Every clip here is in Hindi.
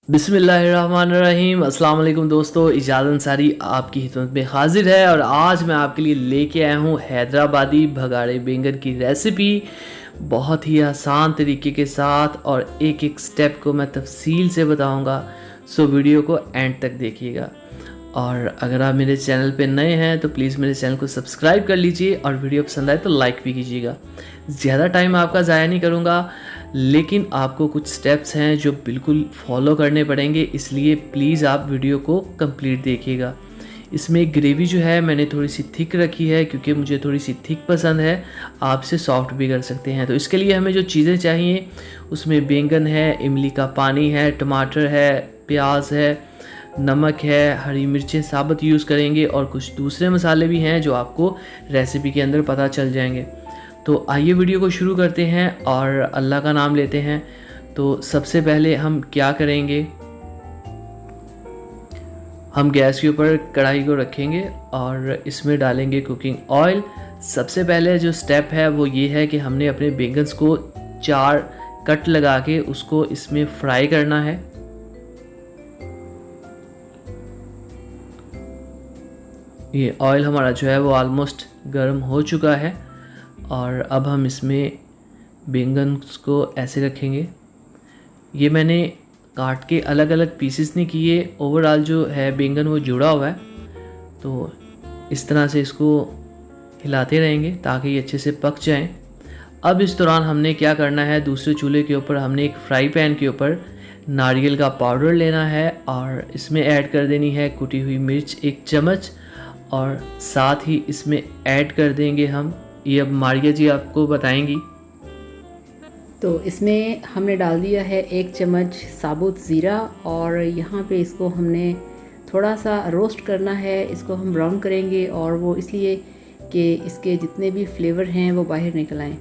बिस्मिल्लाहिर्रहमानिर्रहीम। अस्सलाम वालेकुम दोस्तों, इजाज़त अंसारी आपकी खिदमत में हाजिर है और आज मैं आपके लिए लेके आया हूँ हैदराबादी भगाड़े बैंगन की रेसिपी। बहुत ही आसान तरीके के साथ और एक एक स्टेप को मैं तफसील से बताऊँगा, सो वीडियो को एंड तक देखिएगा। और अगर आप मेरे चैनल पे नए हैं तो प्लीज़ मेरे चैनल को सब्सक्राइब कर लीजिए और वीडियो पसंद आए तो लाइक भी कीजिएगा। ज़्यादा टाइम आपका ज़ाया नहीं करूँगा, लेकिन आपको कुछ स्टेप्स हैं जो बिल्कुल फॉलो करने पड़ेंगे, इसलिए प्लीज़ आप वीडियो को कंप्लीट देखिएगा। इसमें ग्रेवी जो है मैंने थोड़ी सी थिक रखी है क्योंकि मुझे थोड़ी सी थिक पसंद है, आप इसे सॉफ्ट भी कर सकते हैं। तो इसके लिए हमें जो चीज़ें चाहिए उसमें बैंगन है, इमली का पानी है, टमाटर है, प्याज है, नमक है, हरी मिर्चें साबुत यूज़ करेंगे और कुछ दूसरे मसाले भी हैं जो आपको रेसिपी के अंदर पता चल जाएंगे। तो आइए वीडियो को शुरू करते हैं और अल्लाह का नाम लेते हैं। तो सबसे पहले हम क्या करेंगे, हम गैस के ऊपर कढ़ाई को रखेंगे और इसमें डालेंगे कुकिंग ऑयल। सबसे पहले जो स्टेप है वो ये है कि हमने अपने बैंगन्स को 4 कट लगा के उसको इसमें फ्राई करना है। ये ऑयल हमारा जो है वो ऑलमोस्ट गर्म हो चुका है और अब हम इसमें बैंगन को ऐसे रखेंगे। ये मैंने काट के अलग अलग पीसेस नहीं किए, ओवरऑल जो है बैंगन वो जुड़ा हुआ है। तो इस तरह से इसको हिलाते रहेंगे ताकि ये अच्छे से पक जाएं। अब इस दौरान हमने क्या करना है, दूसरे चूल्हे के ऊपर हमने एक फ्राई पैन के ऊपर नारियल का पाउडर लेना है और इसमें ऐड कर देनी है कुटी हुई मिर्च 1 चम्मच और साथ ही इसमें ऐड कर देंगे हम, ये अब मारिया जी आपको बताएंगी। तो इसमें हमने डाल दिया है 1 चम्मच साबुत ज़ीरा और यहाँ पे इसको हमने थोड़ा सा रोस्ट करना है। इसको हम ब्राउन करेंगे और वो इसलिए कि इसके जितने भी फ्लेवर हैं वो बाहर निकल आएँ।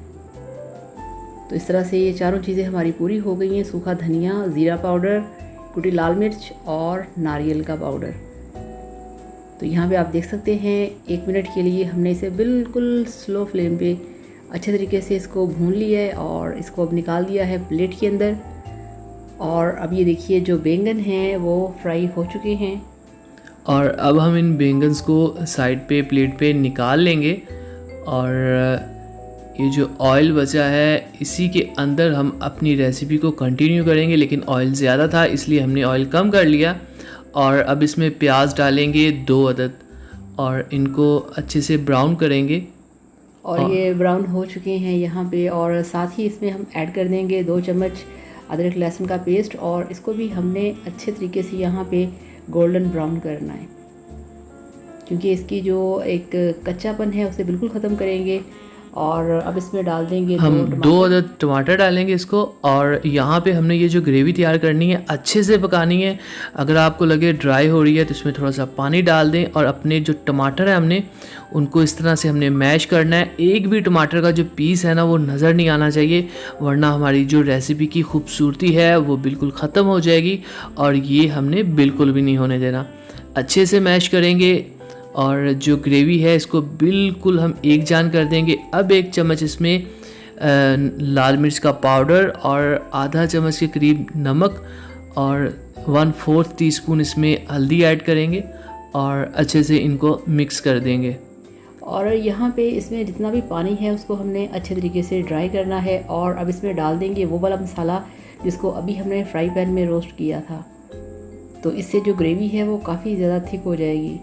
तो इस तरह से ये चारों चीज़ें हमारी पूरी हो गई हैं। सूखा धनिया, ज़ीरा पाउडर, कुटी लाल मिर्च और नारियल का पाउडर। तो यहाँ पे आप देख सकते हैं 1 मिनट के लिए हमने इसे बिल्कुल स्लो फ्लेम पे अच्छे तरीके से इसको भून लिया है और इसको अब निकाल दिया है प्लेट के अंदर। और अब ये देखिए जो बैंगन हैं वो फ्राई हो चुके हैं और अब हम इन बैंगन्स को साइड पे प्लेट पे निकाल लेंगे और ये जो ऑयल बचा है इसी के अंदर हम अपनी रेसिपी को कंटिन्यू करेंगे, लेकिन ऑयल ज़्यादा था इसलिए हमने ऑयल कम कर लिया। और अब इसमें प्याज डालेंगे 2 अदद और इनको अच्छे से ब्राउन करेंगे। और ये ब्राउन हो चुके हैं यहाँ पे। और साथ ही इसमें हम ऐड कर देंगे 2 चम्मच अदरक लहसुन का पेस्ट और इसको भी हमने अच्छे तरीके से यहाँ पे गोल्डन ब्राउन करना है, क्योंकि इसकी जो एक कच्चापन है उसे बिल्कुल ख़त्म करेंगे। और अब इसमें डाल देंगे हम 2 अदद टमाटर डालेंगे इसको। और यहाँ पे हमने ये जो ग्रेवी तैयार करनी है अच्छे से पकानी है। अगर आपको लगे ड्राई हो रही है तो इसमें थोड़ा सा पानी डाल दें और अपने जो टमाटर है हमने उनको इस तरह से हमने मैश करना है। एक भी टमाटर का जो पीस है ना वो नज़र नहीं आना चाहिए, वरना हमारी जो रेसिपी की खूबसूरती है वो बिल्कुल ख़त्म हो जाएगी और ये हमने बिल्कुल भी नहीं होने देना। अच्छे से मैश करेंगे और जो ग्रेवी है इसको बिल्कुल हम एक जान कर देंगे। अब 1 चम्मच इसमें लाल मिर्च का पाउडर और आधा चम्मच के करीब नमक और 1/4 टीस्पून इसमें हल्दी ऐड करेंगे और अच्छे से इनको मिक्स कर देंगे। और यहाँ पे इसमें जितना भी पानी है उसको हमने अच्छे तरीके से ड्राई करना है। और अब इसमें डाल देंगे वो वाला मसाला जिसको अभी हमने फ्राई पैन में रोस्ट किया था। तो इससे जो ग्रेवी है वो काफ़ी ज़्यादा थिक हो जाएगी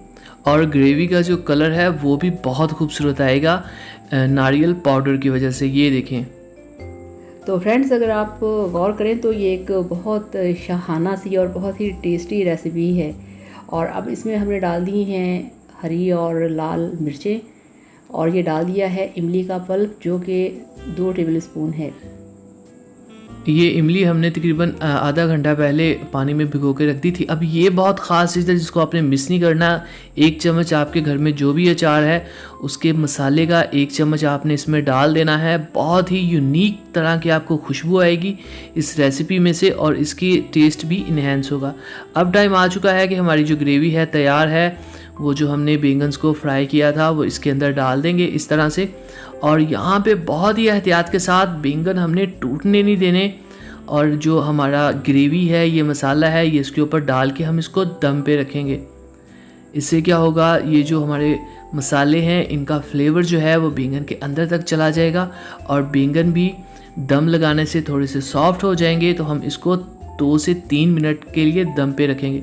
और ग्रेवी का जो कलर है वो भी बहुत खूबसूरत आएगा नारियल पाउडर की वजह से। ये देखें। तो फ्रेंड्स, अगर आप गौर करें तो ये एक बहुत शाहाना सी और बहुत ही टेस्टी रेसिपी है। और अब इसमें हमने डाल दी हैं हरी और लाल मिर्चें और ये डाल दिया है इमली का पल्प जो कि 2 टेबल स्पून है। ये इमली हमने तकरीबन आधा घंटा पहले पानी में भिगो के रख दी थी। अब ये बहुत ख़ास चीज़ है जिसको आपने मिस नहीं करना। 1 चम्मच आपके घर में जो भी अचार है उसके मसाले का 1 चम्मच आपने इसमें डाल देना है। बहुत ही यूनिक तरह की आपको खुशबू आएगी इस रेसिपी में से और इसकी टेस्ट भी इन्हेंस होगा। अब टाइम आ चुका है कि हमारी जो ग्रेवी है तैयार है। वो जो हमने बैंगन्स को फ्राई किया था वो इसके अंदर डाल देंगे इस तरह से। और यहाँ पे बहुत ही एहतियात के साथ बैंगन हमने टूटने नहीं देने और जो हमारा ग्रेवी है, ये मसाला है, ये इसके ऊपर डाल के हम इसको दम पे रखेंगे। इससे क्या होगा, ये जो हमारे मसाले हैं इनका फ्लेवर जो है वो बैंगन के अंदर तक चला जाएगा और बैंगन भी दम लगाने से थोड़े से सॉफ्ट हो जाएंगे। तो हम इसको 2 से 3 मिनट के लिए दम पे रखेंगे।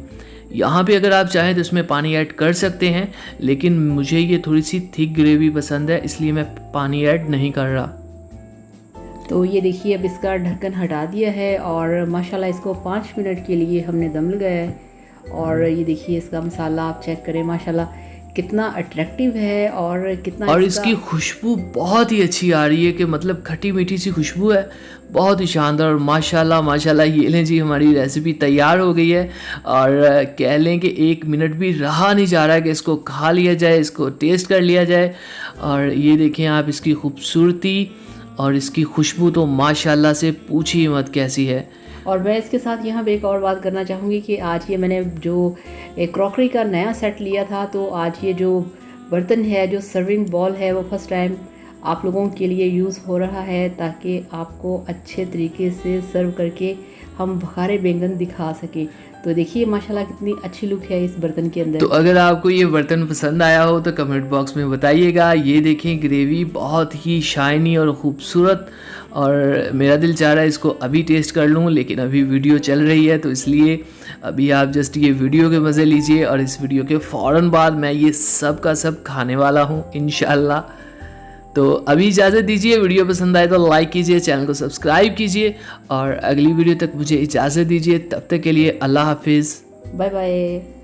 यहाँ पे अगर आप चाहें तो इसमें पानी ऐड कर सकते हैं, लेकिन मुझे ये थोड़ी सी थिक ग्रेवी पसंद है, इसलिए मैं पानी ऐड नहीं कर रहा। तो ये देखिए अब इसका ढक्कन हटा दिया है और माशाल्लाह इसको 5 मिनट के लिए हमने दम लगाया है। और ये देखिए इसका मसाला आप चेक करें, माशाल्लाह कितना अट्रैक्टिव है और कितना और इसकी खुशबू बहुत ही अच्छी आ रही है कि मतलब खट्टी मीठी सी खुशबू है, बहुत ही शानदार। और माशाल्लाह माशाल्लाह, ये लें जी हमारी रेसिपी तैयार हो गई है। और कह लें कि 1 मिनट भी रहा नहीं जा रहा है कि इसको खा लिया जाए, इसको टेस्ट कर लिया जाए। और ये देखें आप इसकी खूबसूरती और इसकी खुशबू तो माशाल्लाह से पूछिए मत कैसी है। और मैं इसके साथ यहाँ पे एक और बात करना चाहूँगी कि आज ये मैंने जो एक क्रॉकरी का नया सेट लिया था, तो आज ये जो बर्तन है, जो सर्विंग बॉल है, वो फर्स्ट टाइम आप लोगों के लिए यूज़ हो रहा है ताकि आपको अच्छे तरीके से सर्व करके हम भगारे बैंगन दिखा सकें। तो देखिए माशाल्लाह कितनी अच्छी लुक है इस बर्तन के अंदर। तो अगर आपको ये बर्तन पसंद आया हो तो कमेंट बॉक्स में बताइएगा। ये देखें ग्रेवी बहुत ही शाइनी और ख़ूबसूरत, और मेरा दिल चाह रहा है इसको अभी टेस्ट कर लूँ, लेकिन अभी वीडियो चल रही है तो इसलिए अभी आप जस्ट ये वीडियो के मज़े लीजिए और इस वीडियो के फ़ौरन बाद मैं ये सब का सब खाने वाला हूँ इंशाल्लाह। तो अभी इजाज़त दीजिए, वीडियो पसंद आए तो लाइक कीजिए, चैनल को सब्सक्राइब कीजिए और अगली वीडियो तक मुझे इजाज़त दीजिए। तब तक के लिए अल्लाह हाफिज़, बाय बाय।